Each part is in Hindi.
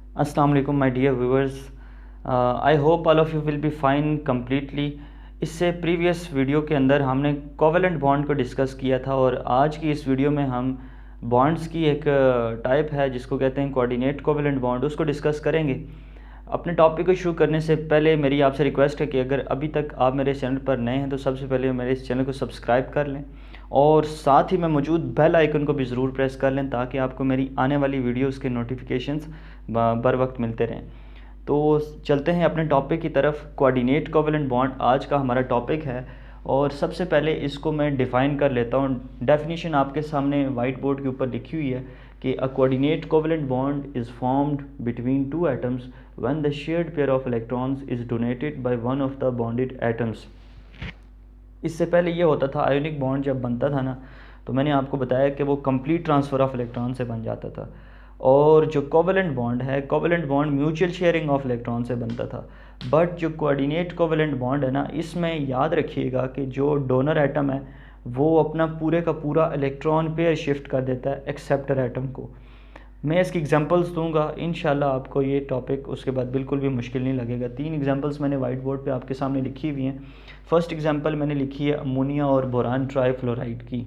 अस्सलाम वालेकुम my dear viewers. I hope all of you will be fine completely. इससे प्रीवियस वीडियो के अंदर हमने कोवेलेंट बॉन्ड को डिस्कस किया था और आज की इस वीडियो में हम बॉन्ड्स की एक टाइप है जिसको कहते हैं कोऑर्डिनेट कोवेलेंट बॉन्ड, उसको डिस्कस करेंगे। अपने टॉपिक को शुरू करने से पहले मेरी आपसे रिक्वेस्ट है कि अगर अभी तक आप मेरे चैनल पर नए हैं तो सबसे पहले मेरे इस चैनल को सब्सक्राइब कर लें और साथ ही में मौजूद बेल आइकन को भी ज़रूर प्रेस कर लें ताकि आपको मेरी आने वाली वीडियोस के नोटिफिकेशंस बर वक्त मिलते रहें। तो चलते हैं अपने टॉपिक की तरफ। कोऑर्डिनेट कोवेलेंट बॉन्ड आज का हमारा टॉपिक है और सबसे पहले इसको मैं डिफ़ाइन कर लेता हूँ। डेफिनेशन आपके सामने वाइट बोर्ड के ऊपर लिखी हुई है कि अ coordinate covalent bond is formed between two atoms when the shared pair of electrons is donated by one of the bonded atoms. इससे पहले ये होता था आयोनिक बॉन्ड जब बनता था ना, तो मैंने आपको बताया कि वो कंप्लीट ट्रांसफ़र ऑफ इलेक्ट्रॉन से बन जाता था। और जो कोवेलेंट बॉन्ड है, covalent bond mutual sharing of electron से बनता था। बट जो कोऑर्डिनेट कोवेलेंट बॉन्ड है ना, इसमें याद रखिएगा कि जो डोनर एटम है वो अपना पूरे का पूरा इलेक्ट्रॉन पेयर शिफ्ट कर देता है एक्सेप्टर एटम को। मैं इसकी एग्जांपल्स दूंगा, इंशाल्लाह आपको ये टॉपिक उसके बाद बिल्कुल भी मुश्किल नहीं लगेगा। 3 एग्जांपल्स मैंने वाइट बोर्ड पे आपके सामने लिखी हुई हैं। फर्स्ट एग्जांपल मैंने लिखी है अमोनिया और बोरान ट्राईफ्लोराइड की।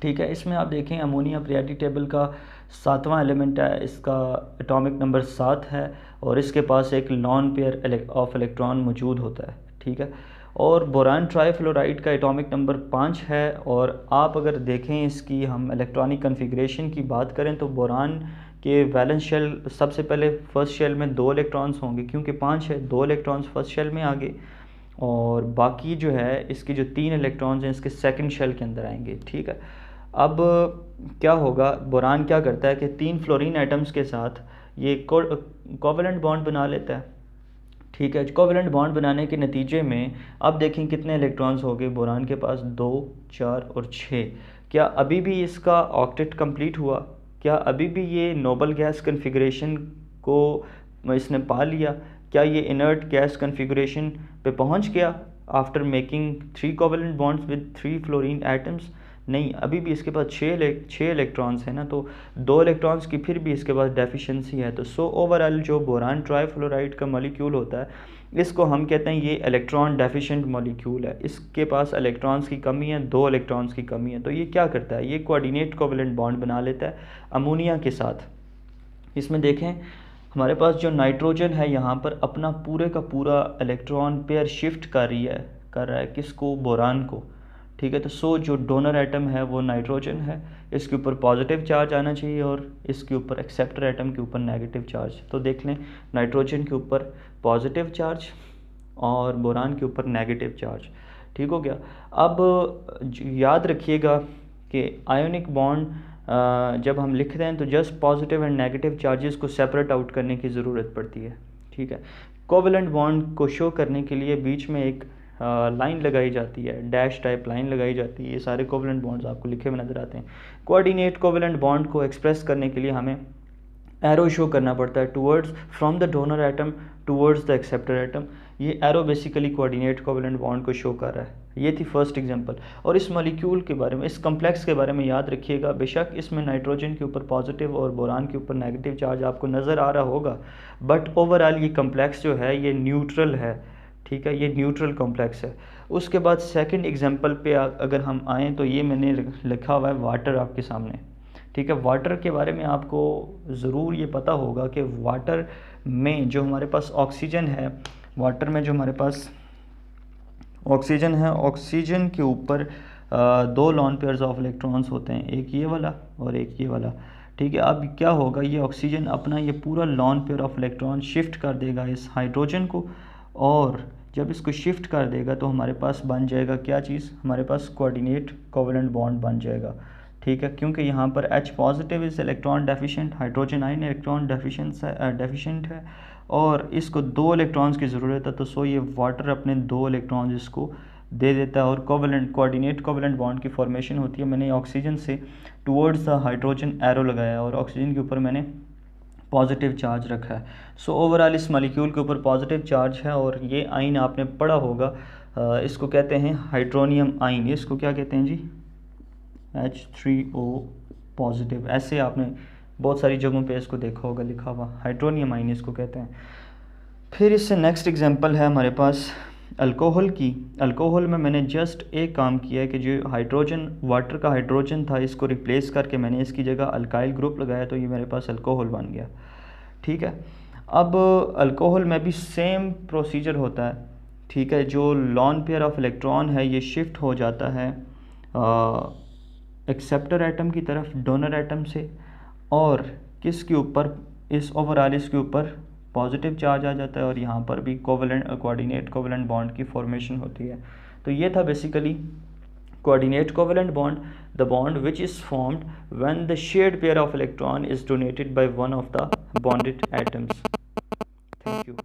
ठीक है, इसमें आप देखें अमोनिया पीरियोडिक टेबल का 7वां एलिमेंट है, इसका एटॉमिक नंबर 7 है और इसके पास एक लॉन पेयर ऑफ इलेक्ट्रॉन मौजूद होता है। ठीक है, और बोरान ट्राईफ्लोराइड का एटॉमिक नंबर 5 है। और आप अगर देखें इसकी हम इलेक्ट्रॉनिक कन्फिग्रेशन की बात करें तो बोरान के वैलेंस शेल सबसे पहले फर्स्ट शेल में 2 इलेक्ट्रॉन्स होंगे, क्योंकि 5 है, 2 इलेक्ट्रॉन्स फर्स्ट शेल में आगे और बाकी जो है इसके जो 3 इलेक्ट्रॉन्स हैं इसके सेकंड शेल के अंदर आएंगे। ठीक है, अब क्या होगा, बोरान क्या करता है कि 3 फ्लोरीन एटम्स के साथ ये कोवेलेंट बॉन्ड बना लेता है। ठीक है, कोवेलेंट बॉन्ड बनाने के नतीजे में अब देखें कितने इलेक्ट्रॉन्स हो गए बोरान के पास, 2, 4 और 6। क्या अभी भी इसका ऑक्टेट कंप्लीट हुआ? क्या अभी भी ये नोबल गैस कन्फिग्रेशन को इसने पा लिया? क्या ये इनर्ट गैस कन्फिग्रेशन पे पहुंच गया after making 3 covalent bonds with 3 fluorine atoms? नहीं, अभी भी इसके पास 6 इलेक्ट्रॉन्स हैं ना, तो 2 इलेक्ट्रॉन्स की फिर भी इसके पास डेफिशिएंसी है। तो ओवरऑल जो बोरान ट्राईफ्लोराइड का मॉलिक्यूल होता है इसको हम कहते हैं ये इलेक्ट्रॉन डेफिशिएंट मॉलिक्यूल है। इसके पास इलेक्ट्रॉन्स की कमी है, 2 इलेक्ट्रॉन्स की कमी है। तो ये क्या करता है, ये कोऑर्डिनेट कोवेलेंट बॉन्ड बना लेता है अमोनिया के साथ। इसमें देखें हमारे पास जो नाइट्रोजन है यहाँ पर अपना पूरे का पूरा इलेक्ट्रॉन पेयर शिफ्ट कर रहा है किसको, बोरान को। ठीक है, तो जो डोनर एटम है वो नाइट्रोजन है, इसके ऊपर पॉजिटिव चार्ज आना चाहिए और इसके ऊपर एक्सेप्टर एटम के ऊपर नेगेटिव चार्ज। तो देख लें नाइट्रोजन के ऊपर पॉजिटिव चार्ज और बोरान के ऊपर नेगेटिव चार्ज। ठीक हो गया। अब याद रखिएगा कि आयोनिक बॉन्ड जब हम लिख रहे हैं तो just positive and negative charges को सेपरेट आउट करने की ज़रूरत पड़ती है। ठीक है, कोवेलेंट बॉन्ड को शो करने के लिए बीच में एक लाइन लगाई जाती है, डैश टाइप लाइन लगाई जाती है। ये सारे कोवेलेंट बॉन्ड्स आपको लिखे हुए नज़र आते हैं। कोऑर्डिनेट कोवेलेंट बॉन्ड को एक्सप्रेस करने के लिए हमें एरो शो करना पड़ता है towards from the donor atom towards the acceptor atom. ये arrow basically coordinate covalent bond को शो कर रहा है। ये थी फर्स्ट एग्जांपल। और इस मॉलिक्यूल के बारे में, इस कम्प्लेक्स के बारे में याद रखिएगा, बेशक इसमें नाइट्रोजन के ऊपर पॉजिटिव और बोरान के ऊपर नेगेटिव चार्ज आपको नज़र आ रहा होगा, बट ओवरऑल ये कम्प्लेक्स जो है ये न्यूट्रल है। ठीक है, ये न्यूट्रल कॉम्प्लेक्स है। उसके बाद सेकंड एग्जांपल पे अगर हम आएँ तो ये मैंने लिखा हुआ है वाटर आपके सामने। ठीक है, वाटर के बारे में आपको ज़रूर ये पता होगा कि वाटर में जो हमारे पास ऑक्सीजन है, वाटर में जो हमारे पास ऑक्सीजन है, ऑक्सीजन के ऊपर 2 लॉन पेयर्स ऑफ इलेक्ट्रॉन्स होते हैं, एक ये वाला और एक ये वाला। ठीक है, अब क्या होगा, ये ऑक्सीजन अपना ये पूरा lone pair of electron shift कर देगा इस हाइड्रोजन को, और जब इसको शिफ्ट कर देगा तो हमारे पास बन जाएगा क्या चीज़, हमारे पास कोऑर्डिनेट कोवेलेंट बॉन्ड बन जाएगा। ठीक है, क्योंकि यहाँ पर H पॉजिटिव इस electron deficient, hydrogen ion electron deficient है और इसको 2 इलेक्ट्रॉन्स की ज़रूरत है। तो ये वाटर अपने 2 इलेक्ट्रॉन्स इसको दे देता है और कोऑर्डिनेट कोवेलेंट बॉन्ड की फॉर्मेशन होती है। मैंने ऑक्सीजन से टुवर्ड्स द हाइड्रोजन एरो लगाया और ऑक्सीजन के ऊपर मैंने पॉजिटिव चार्ज रखा है। ओवरऑल इस मॉलिक्यूल के ऊपर पॉजिटिव चार्ज है और ये आइन आपने पढ़ा होगा, इसको कहते हैं हाइड्रोनियम आइन। इसको क्या कहते हैं जी, H3O पॉजिटिव, ऐसे आपने बहुत सारी जगहों पे इसको देखा होगा लिखा हुआ, हाइड्रोनियम आयन इसको कहते हैं। फिर इससे नेक्स्ट एग्जांपल है हमारे पास अल्कोहल की। अल्कोहल में मैंने जस्ट एक काम किया है कि जो हाइड्रोजन, वाटर का हाइड्रोजन था, इसको रिप्लेस करके मैंने इसकी जगह अल्काइल ग्रुप लगाया, तो ये मेरे पास अल्कोहल बन गया। ठीक है, अब अल्कोहल में भी सेम प्रोसीजर होता है। ठीक है, जो लॉन पेयर ऑफ इलेक्ट्रॉन है ये शिफ्ट हो जाता है एक्सेप्टर एटम की तरफ डोनर एटम से, और किसके ऊपर, इस ओवरऑल इसके ऊपर पॉजिटिव चार्ज आ जाता है, और यहाँ पर भी कोवेलेंट कोऑर्डिनेट कोवेलेंट बॉन्ड की फॉर्मेशन होती है। तो ये था basically coordinate covalent bond, the bond which is formed when the shared pair of electron is donated by one of the bonded atoms. Thank you.